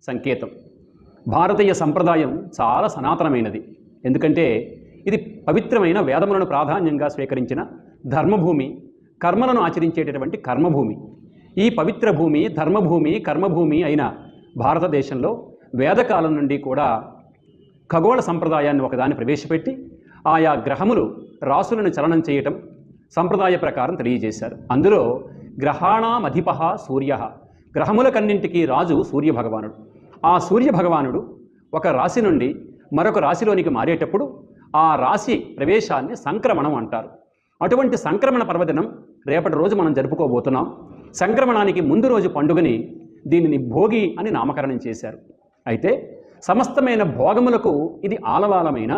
సంకేతం. భారతీయ సంప్రదాయం చాలా సనాతనమైనది. ఎందుకంటే ఇది పవిత్రమైన వేదములను ప్రాధాన్యంగా స్వీకరించిన ధర్మభూమి, కర్మలను ఆచరించేటటువంటి కర్మభూమి. ఈ పవిత్ర భూమి, ధర్మభూమి, కర్మభూమి అయిన భారతదేశంలో వేదకాలం నుండి కూడా ఖగోళ సంప్రదాయాన్ని ఒకదాన్ని ప్రవేశపెట్టి ఆయా గ్రహములు రాసులను చలనం చేయటం సంప్రదాయ ప్రకారం తెలియజేశారు. అందులో గ్రహాణామధిప సూర్య, గ్రహములకన్నింటికీ రాజు సూర్యభగవానుడు. ఆ సూర్యభగవానుడు ఒక రాశి నుండి మరొక రాశిలోనికి మారేటప్పుడు ఆ రాశి ప్రవేశాన్ని సంక్రమణం అంటారు. అటువంటి సంక్రమణ పర్వదినం రేపటి రోజు మనం జరుపుకోబోతున్నాం. సంక్రమణానికి ముందు రోజు పండుగని దీనిని భోగి అని నామకరణం చేశారు. అయితే సమస్తమైన భోగములకు ఇది ఆలవాలమైన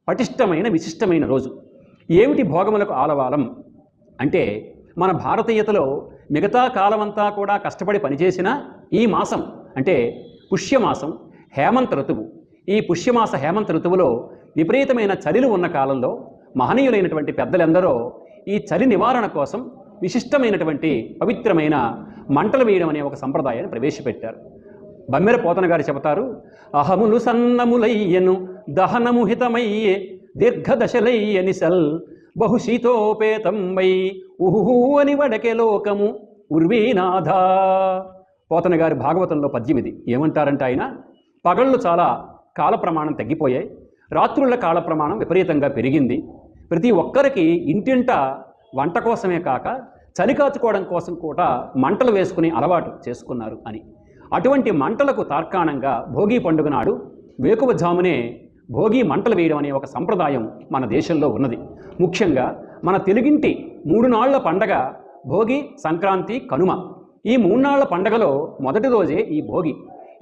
పటిష్టమైన విశిష్టమైన రోజు. ఏమిటి భోగములకు ఆలవాలం అంటే, మన భారతీయతలో మిగతా కాలమంతా కూడా కష్టపడి పనిచేసిన ఈ మాసం అంటే పుష్యమాసం, హేమంత ఋతువు. ఈ పుష్యమాస హేమంత ఋతువులో విపరీతమైన చలిలు ఉన్న కాలంలో మహనీయులైనటువంటి పెద్దలందరూ ఈ చలి నివారణ కోసం విశిష్టమైనటువంటి పవిత్రమైన మంటలు వేయడం అనే ఒక సంప్రదాయాన్ని ప్రవేశపెట్టారు. బమ్మెర పోతన గారు చెబుతారు, అహములు సన్నములయ్యను దహనము హితమయ్యే దీర్ఘదశలయ్యనిసల్ బహుశీతోపేతం వై ఉహు అని వడకే లోకము ఉర్వీనాథ. పోతన గారి భాగవతంలో పద్యం ఇది. ఏమంటారంటే ఆయన, పగళ్ళు చాలా కాల ప్రమాణం తగ్గిపోయాయి, రాత్రుల కాల ప్రమాణం విపరీతంగా పెరిగింది. ప్రతి ఒక్కరికి ఇంటింట వంట కోసమే కాక చలి కాచుకోవడం కోసం కూడా మంటలు వేసుకుని అలవాటు చేసుకున్నారు అని. అటువంటి మంటలకు తార్కాణంగా భోగి పండుగ నాడు వేకువజామునే భోగి మంటలు వేయడం అనే ఒక సంప్రదాయం మన దేశంలో ఉన్నది. ముఖ్యంగా మన తెలుగింటి 3 నాళ్ల పండగ భోగి, సంక్రాంతి, కనుమ. ఈ 3 నాళ్ల పండగలో మొదటి రోజే ఈ భోగి.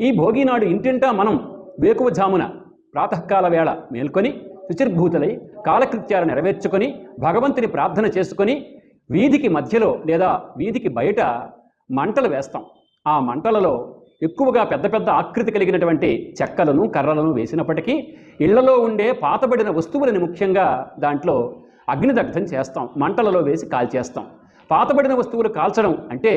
ఈ భోగి నాడు ఇంటింటా మనం వేకువజామున ప్రాతకాల వేళ మేల్కొని శుచిర్భూతులై కాలకృత్యాలు నెరవేర్చుకొని భగవంతుని ప్రార్థన చేసుకొని వీధికి మధ్యలో లేదా వీధికి బయట మంటలు వేస్తాం. ఆ మంటలలో ఎక్కువగా పెద్ద పెద్ద ఆకృతి కలిగినటువంటి చెక్కలను, కర్రలను వేసినప్పటికీ ఇళ్లలో ఉండే పాతబడిన వస్తువులని ముఖ్యంగా దాంట్లో అగ్నిదగ్ధం చేస్తాం, మంటలలో వేసి కాల్చేస్తాం. పాతబడిన వస్తువులు కాల్చడం అంటే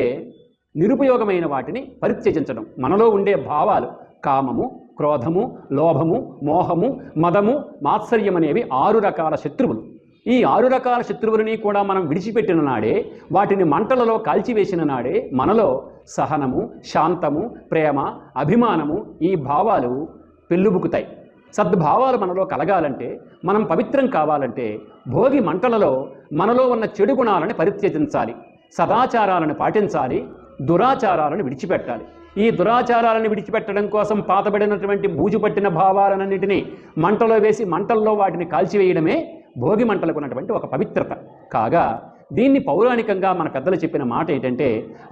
నిరుపయోగమైన వాటిని పరిత్యజించడం. మనలో ఉండే భావాలు కామము, క్రోధము, లోభము, మోహము, మదము, మాత్సర్యం అనేవి 6 రకాల శత్రువులు. ఈ 6 రకాల శత్రువులని కూడా మనం విడిచిపెట్టిన నాడే, వాటిని మంటలలో కాల్చివేసిన నాడే మనలో సహనము, శాంతము, ప్రేమ, అభిమానము ఈ భావాలు పెళ్ళుబుకుతాయి. సద్భావాలు మనలో కలగాలంటే, మనం పవిత్రం కావాలంటే భోగి మంటలలో మనలో ఉన్న చెడు గుణాలను పరిత్యజించాలి, సదాచారాలను పాటించాలి, దురాచారాలను విడిచిపెట్టాలి. ఈ దురాచారాలను విడిచిపెట్టడం కోసం పాతబడినటువంటి బూజుపట్టిన భావాలన్నింటినీ మంటలో వేసి మంటల్లో వాటిని కాల్చివేయడమే భోగి మంటలకు ఉన్నటువంటి ఒక పవిత్రత. కాగా దీన్ని పౌరాణికంగా మన పెద్దలు చెప్పిన మాట ఏంటంటే,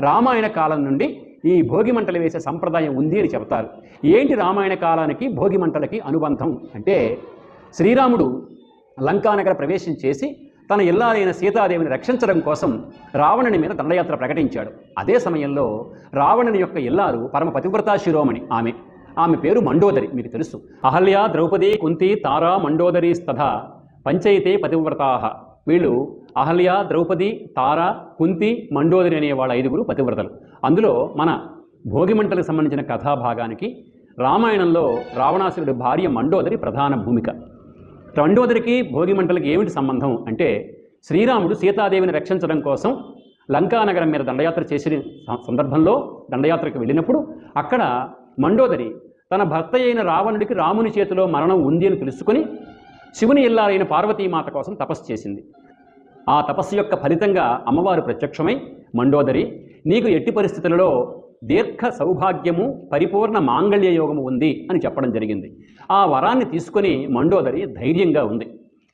రామాయణ కాలం నుండి ఈ భోగి మంటలు వేసే సంప్రదాయం ఉంది అని చెబుతారు. ఏంటి రామాయణ కాలానికి భోగి మంటలకి అనుబంధం అంటే, శ్రీరాముడు లంకానగర ప్రవేశం చేసి తన ఇల్లాలైన సీతాదేవిని రక్షించడం కోసం రావణుని మీద దండయాత్ర ప్రకటించాడు. అదే సమయంలో రావణుని యొక్క ఇల్లాలు పరమ పతివ్రతా శిరోమణి ఆమె పేరు మండోదరి. మీకు తెలుసు, అహల్య, ద్రౌపది, కుంతి, తారా, మండోదరి స్తథా పంచైతే పతివ్రతాహ. వీళ్ళు అహల్య, ద్రౌపది, తార, కుంతి, మండోదరి అనే వాళ్ళ 5గురు పతివ్రతలు. అందులో మన భోగిమంటలకు సంబంధించిన కథాభాగానికి రామాయణంలో రావణాసురుడి భార్య మండోదరి ప్రధాన భూమిక. మండోదరికి భోగిమంటలకి ఏమిటి సంబంధం అంటే, శ్రీరాముడు సీతాదేవిని రక్షించడం కోసం లంకానగరం మీద దండయాత్ర చేసిన సందర్భంలో దండయాత్రకు వెళ్ళినప్పుడు అక్కడ మండోదరి తన భర్త అయిన రావణుడికి రాముని చేతిలో మరణం ఉంది అని తెలుసుకొని శివుని ఇల్లాలైన పార్వతీమాత కోసం తపస్సు చేసింది. ఆ తపస్సు యొక్క ఫలితంగా అమ్మవారు ప్రత్యక్షమై, మండోదరి, నీకు ఎట్టి పరిస్థితులలో దీర్ఘ సౌభాగ్యము, పరిపూర్ణ మాంగళ్య యోగము ఉంది అని చెప్పడం జరిగింది. ఆ వరాన్ని తీసుకొని మండోదరి ధైర్యంగా ఉంది.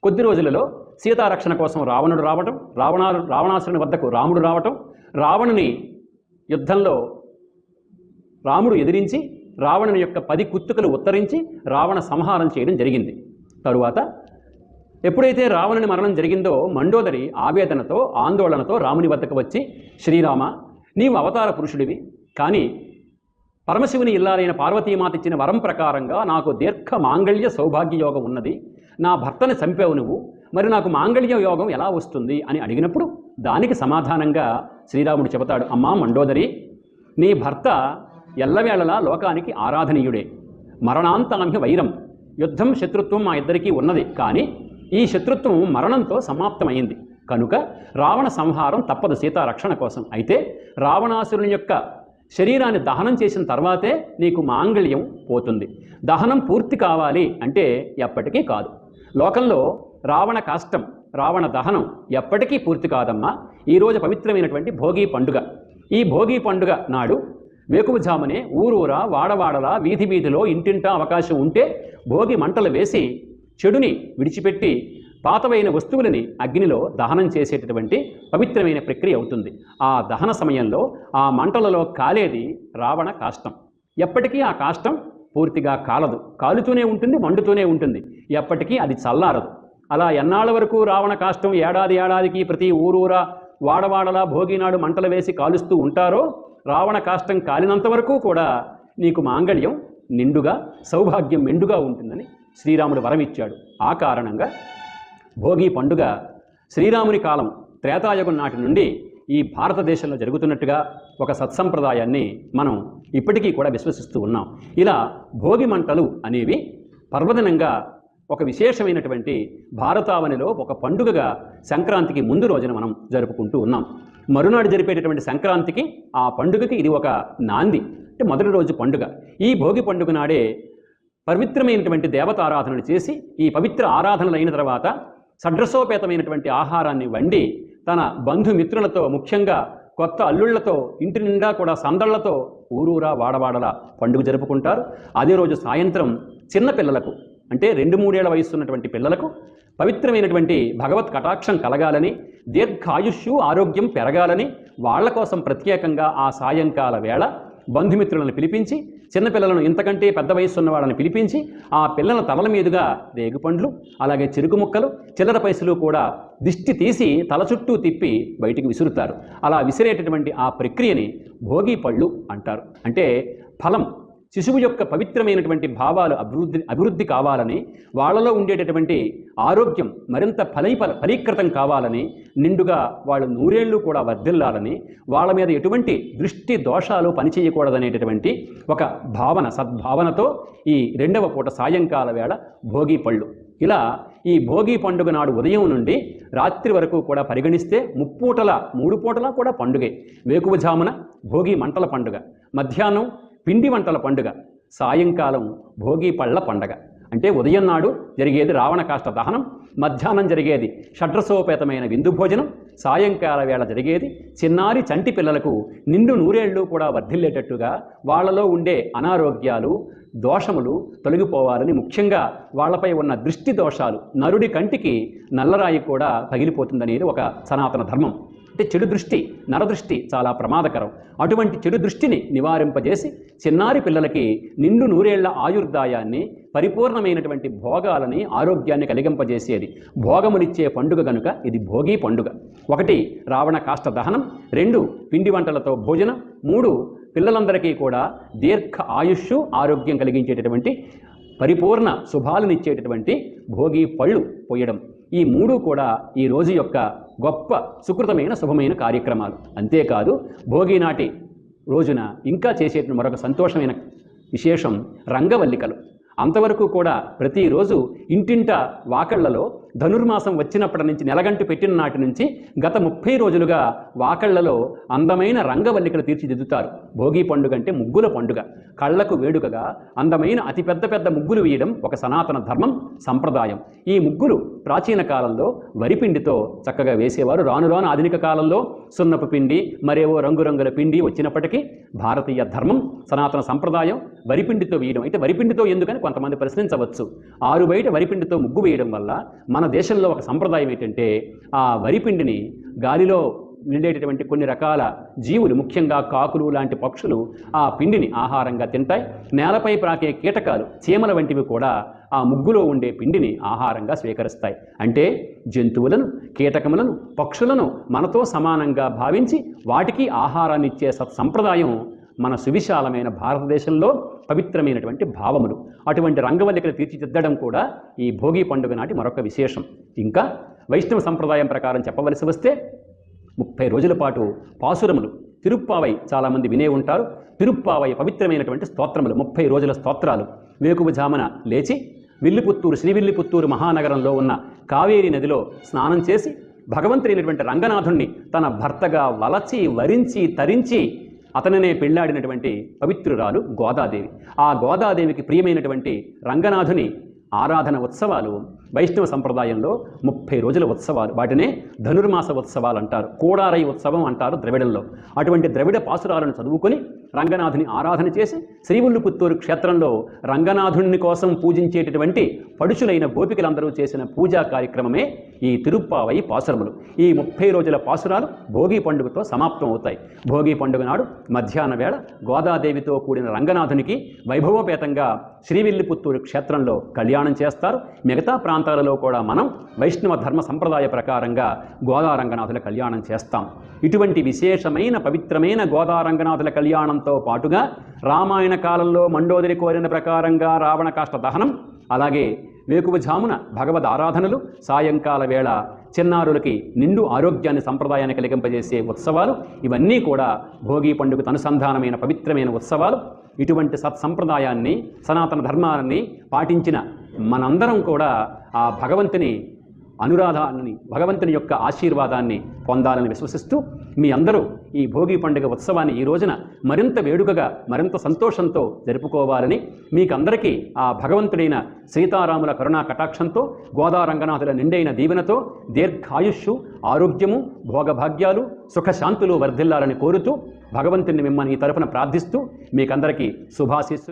కొద్ది రోజులలో సీతారక్షణ కోసం రావణుడు రావటం, రావణాసురుని వద్దకు రాముడు రావటం, రావణుని యుద్ధంలో రాముడు ఎదిరించి రావణుని యొక్క 10 కుత్తుకలు ఉత్తరించి రావణ సంహారం చేయడం జరిగింది. తరువాత ఎప్పుడైతే రావణుని మరణం జరిగిందో మండోదరి ఆవేదనతో, ఆందోళనతో రాముని వద్దకు వచ్చి, శ్రీరామ, నీవు అవతార పురుషుడివి, కానీ పరమశివుని ఇల్లాలైన పార్వతీమాత ఇచ్చిన వరం ప్రకారంగా నాకు దీర్ఘ మాంగళ్య సౌభాగ్య యోగం ఉన్నది, నా భర్తని చంపావు నువ్వు, మరి నాకు మాంగళ్య యోగం ఎలా వస్తుంది అని అడిగినప్పుడు దానికి సమాధానంగా శ్రీరాముడు చెబుతాడు, అమ్మా మండోదరి, నీ భర్త ఎల్లవేళలా లోకానికి ఆరాధనీయుడే. మరణాంతాంహి వైరం, యుద్ధం శత్రుత్వం మా ఇద్దరికీ ఉన్నది, కానీ ఈ శత్రుత్వం మరణంతో సమాప్తమైంది కనుక రావణ సంహారం తప్పదు సీతారక్షణ కోసం. అయితే రావణాసురుని యొక్క శరీరాన్ని దహనం చేసిన తర్వాతే నీకు మాంగళ్యం పోతుంది. దహనం పూర్తి కావాలి అంటే ఎప్పటికీ కాదు. లోకంలో రావణ కాష్టం, రావణ దహనం ఎప్పటికీ పూర్తి కాదమ్మా. ఈరోజు పవిత్రమైనటువంటి భోగి పండుగ. ఈ భోగి పండుగ నాడు వేకువజామునే ఊరూరా వాడవాడలా వీధి వీధిలో ఇంటింటా అవకాశం ఉంటే భోగి మంటలు వేసి చెడుని విడిచిపెట్టి పాతవైన వస్తువులని అగ్నిలో దహనం చేసేటటువంటి పవిత్రమైన ప్రక్రియ అవుతుంది. ఆ దహన సమయంలో ఆ మంటలలో కాలేది రావణ కాష్టం. ఎప్పటికీ ఆ కాష్టం పూర్తిగా కాలదు, కాలుతూనే ఉంటుంది, మండుతూనే ఉంటుంది, ఎప్పటికీ అది చల్లారదు. అలా ఎన్నాళ్ళ వరకు రావణ కాష్టం ఏడాదికి ప్రతి ఊరూరా వాడవాడలా భోగినాడు మంటలు వేసి కాలుస్తూ ఉంటారో రావణ కాష్టం కాలినంత వరకు కూడా నీకు మాంగళ్యం నిండుగా, సౌభాగ్యం మెండుగా ఉంటుందని శ్రీరాముడు వరమిచ్చాడు. ఆ కారణంగా భోగి పండుగ శ్రీరాముని కాలం త్రేతాయుగం నాటి నుండి ఈ భారతదేశంలో జరుగుతున్నట్టుగా ఒక సత్సంప్రదాయాన్ని మనం ఇప్పటికీ కూడా విశ్వసిస్తూ ఉన్నాం. ఇలా భోగి మంటలు అనేవి పర్వదినంగా ఒక విశేషమైనటువంటి భారతావనిలో ఒక పండుగగా సంక్రాంతికి ముందు రోజున మనం జరుపుకుంటూ ఉన్నాం. మరునాడు జరిపేటటువంటి సంక్రాంతికి, ఆ పండుగకి ఇది ఒక నాంది, అంటే మొదటి రోజు పండుగ. ఈ భోగి పండుగ నాడే పవిత్రమైనటువంటి దేవతారాధనలు చేసి, ఈ పవిత్ర ఆరాధనలు అయిన తర్వాత షడ్రసోపేతమైనటువంటి ఆహారాన్ని వండి తన బంధుమిత్రులతో, ముఖ్యంగా కొత్త అల్లుళ్లతో, ఇంటి నిండా కూడా సందళ్లతో ఊరూరా వాడవాడలా పండుగ జరుపుకుంటారు. అదే రోజు సాయంత్రం చిన్నపిల్లలకు, అంటే 2-3 ఏళ్ల వయస్సు ఉన్నటువంటి పిల్లలకు పవిత్రమైనటువంటి భగవత్ కటాక్షం కలగాలని, దీర్ఘాయుష్యు ఆరోగ్యం పెరగాలని వాళ్ళ కోసం ప్రత్యేకంగా ఆ సాయంకాల వేళ బంధుమిత్రులను పిలిపించి, చిన్నపిల్లలను ఇంతకంటే పెద్ద వయస్సు ఉన్న వాళ్ళని పిలిపించి ఆ పిల్లల తలల మీదుగా రేగుపండ్లు, అలాగే చెరుకు ముక్కలు, చిల్లర పైసలు కూడా దిష్టి తీసి తల చుట్టూ తిప్పి బయటికి విసురుతారు. అలా విసిరేటటువంటి ఆ ప్రక్రియని భోగి పళ్ళు అంటారు. అంటే ఫలం, శిశువు యొక్క పవిత్రమైనటువంటి భావాలు అభివృద్ధి కావాలని, వాళ్ళలో ఉండేటటువంటి ఆరోగ్యం మరింత ఫలీకృతం కావాలని, నిండుగా వాళ్ళు 100 ఏళ్ళు కూడా వర్ధిల్లాలని, వాళ్ళ మీద ఎటువంటి దృష్టి దోషాలు పనిచేయకూడదనేటటువంటి ఒక భావన, సద్భావనతో ఈ 2వ పూట సాయంకాల వేళ భోగి పళ్ళు. ఇలా ఈ భోగి పండుగ నాడు ఉదయం నుండి రాత్రి వరకు కూడా పరిగణిస్తే 3 పూటలా కూడా పండుగే. వేకువజామున భోగి మంటల పండుగ, మధ్యాహ్నం పిండి వంటల పండుగ, సాయంకాలం భోగి పళ్ళ పండగ. అంటే ఉదయం నాడు జరిగేది రావణ కాష్ట దహనం, మధ్యాహ్నం జరిగేది షడ్రసోపేతమైన విందు భోజనం, సాయంకాల వేళ జరిగేది చిన్నారి చంటి పిల్లలకు నిండు 100 ఏళ్ళు కూడా వర్ధిల్లేటట్టుగా వాళ్ళలో ఉండే అనారోగ్యాలు, దోషములు తొలగిపోవాలని, ముఖ్యంగా వాళ్ళపై ఉన్న దృష్టి దోషాలు, నరుడి కంటికి నల్లరాయి కూడా పగిలిపోతుందనేది ఒక సనాతన ధర్మం. అంటే చెడు దృష్టి, నరదృష్టి చాలా ప్రమాదకరం. అటువంటి చెడు దృష్టిని నివారింపజేసి చిన్నారి పిల్లలకి నిండు 100 ఏళ్ల ఆయుర్దాయాన్ని, పరిపూర్ణమైనటువంటి భోగాలని, ఆరోగ్యాన్ని కలిగింపజేసేది భోగములిచ్చే పండుగ కనుక ఇది భోగి పండుగ. 1 రావణ కాష్ట దహనం, 2 పిండి వంటలతో భోజనం, 3 పిల్లలందరికీ కూడా దీర్ఘ ఆయుష్షు, ఆరోగ్యం కలిగించేటటువంటి పరిపూర్ణ శుభాలనిచ్చేటటువంటి భోగి పళ్ళు పోయడం. ఈ 3 కూడా ఈ రోజు యొక్క గొప్ప సుకృతమైన శుభమైన కార్యక్రమాలు. అంతేకాదు భోగి నాటి రోజున ఇంకా చేసే మరొక సంతోషమైన విశేషం రంగవల్లికలు. అంతవరకు కూడా ప్రతిరోజు ఇంటింట వాకళ్లలో ధనుర్మాసం వచ్చినప్పటి నుంచి, నెలగంటు పెట్టిన నాటి నుంచి గత 30 రోజులుగా వాకళ్లలో అందమైన రంగవల్లికలు తీర్చిదిద్దుతారు. భోగి పండుగ అంటే ముగ్గుల పండుగ. కళ్లకు వేడుకగా అందమైన అతిపెద్ద ముగ్గులు వేయడం ఒక సనాతన ధర్మం, సంప్రదాయం. ఈ ముగ్గులు ప్రాచీన కాలంలో వరిపిండితో చక్కగా వేసేవారు. రాను రాను ఆధునిక కాలంలో సున్నపు పిండి, మరేవో రంగురంగుల పిండి వచ్చినప్పటికీ భారతీయ ధర్మం, సనాతన సంప్రదాయం వరిపిండితో వేయడం. అయితే వరిపిండితో ఎందుకని కొంతమంది ప్రశ్నించవచ్చు. ఆరు బయట వరిపిండితో ముగ్గు వేయడం వల్ల మన దేశంలో ఒక సంప్రదాయం ఏంటంటే, ఆ వరిపిండిని గాలిలో నిండేటటువంటి కొన్ని రకాల జీవులు, ముఖ్యంగా కాకులు లాంటి పక్షులు ఆ పిండిని ఆహారంగా తింటాయి. నేలపై ప్రాకే కీటకాలు, చీమల వంటివి కూడా ఆ ముగ్గులో ఉండే పిండిని ఆహారంగా స్వీకరిస్తాయి. అంటే జంతువులను, కీటకములను, పక్షులను మనతో సమానంగా భావించి వాటికి ఆహారాన్ని ఇచ్చే సత్సంప్రదాయం మన సువిశాలమైన భారతదేశంలో పవిత్రమైనటువంటి భావములు. అటువంటి రంగవల్లికలు తీర్చిదిద్దడం కూడా ఈ భోగి పండుగ నాటి మరొక విశేషం. ఇంకా వైష్ణవ సంప్రదాయం ప్రకారం చెప్పవలసి వస్తే 30 రోజుల పాటు పాసురములు, తిరుప్పావై చాలామంది వినే ఉంటారు. తిరుప్పావై పవిత్రమైనటువంటి స్తోత్రములు, 30 రోజుల స్తోత్రాలు. వేకువజామున లేచి శ్రీవిల్లిపుత్తూరు మహానగరంలో ఉన్న కావేరీ నదిలో స్నానం చేసి భగవంతుడైనటువంటి రంగనాథుణ్ణి తన భర్తగా వలచి వరించి తరించి అతనినే పెళ్లాడినటువంటి పవిత్రురాలు గోదాదేవి. ఆ గోదాదేవికి ప్రియమైనటువంటి రంగనాథుని ఆరాధన ఉత్సవాలు వైష్ణవ సంప్రదాయంలో 30 రోజుల ఉత్సవాలు. వాటినే ధనుర్మాస ఉత్సవాలు అంటారు, కోడారై ఉత్సవం అంటారు ద్రవిడంలో. అటువంటి ద్రవిడ పాసురాలను చదువుకొని రంగనాథుని ఆరాధన చేసి శ్రీవిల్లిపుత్తూరు క్షేత్రంలో రంగనాథుని కోసం పూజించేటటువంటి పడుచులైన గోపికలందరూ చేసిన పూజా కార్యక్రమమే ఈ తిరుప్పావై పాసురములు. ఈ 30 రోజుల పాసురాలు భోగి పండుగతో సమాప్తం అవుతాయి. భోగి పండుగ నాడు మధ్యాహ్న వేళ గోదాదేవితో కూడిన రంగనాథునికి వైభవోపేతంగా శ్రీవిల్లిపుత్తూరు క్షేత్రంలో కళ్యాణం చేస్తారు. మిగతా ప్రాంతాలలో కూడా మనం వైష్ణవ ధర్మ సంప్రదాయ ప్రకారంగా గోదారంగనాథుల కళ్యాణం చేస్తాం. ఇటువంటి విశేషమైన పవిత్రమైన గోదారంగనాథుల కళ్యాణంతో పాటుగా రామాయణ కాలంలో మండోదరి కోరిన ప్రకారంగా రావణ కాష్ట దహనం, అలాగే వేకువజామున భగవద్ ఆరాధనలు, సాయంకాల వేళ చిన్నారులకి నిండు ఆరోగ్యాన్ని సంప్రదాయాన్ని కలిగింపజేసే ఉత్సవాలు, ఇవన్నీ కూడా భోగి పండుగకు అనుసంధానమైన పవిత్రమైన ఉత్సవాలు. ఇటువంటి సత్సంప్రదాయాన్ని, సనాతన ధర్మాన్ని పాటించిన మనందరం కూడా ఆ భగవంతుని అనురాధాన్ని, భగవంతుని యొక్క ఆశీర్వాదాన్ని పొందాలని విశ్వసిస్తూ మీ అందరూ ఈ భోగి పండుగ ఉత్సవాన్ని ఈ రోజున మరింత వేడుకగా, మరింత సంతోషంతో జరుపుకోవాలని, మీకందరికీ ఆ భగవంతుడైన సీతారాముల కరుణా కటాక్షంతో, గోదారంగనాథుల నిండైన దీవెనతో దీర్ఘాయుష్షు, ఆరోగ్యము, భోగభాగ్యాలు, సుఖశాంతులు వర్ధిల్లాలని కోరుతూ భగవంతుని మిమ్మల్ని ఈ తరపున ప్రార్థిస్తూ మీకందరికీ శుభాశీస్సులు.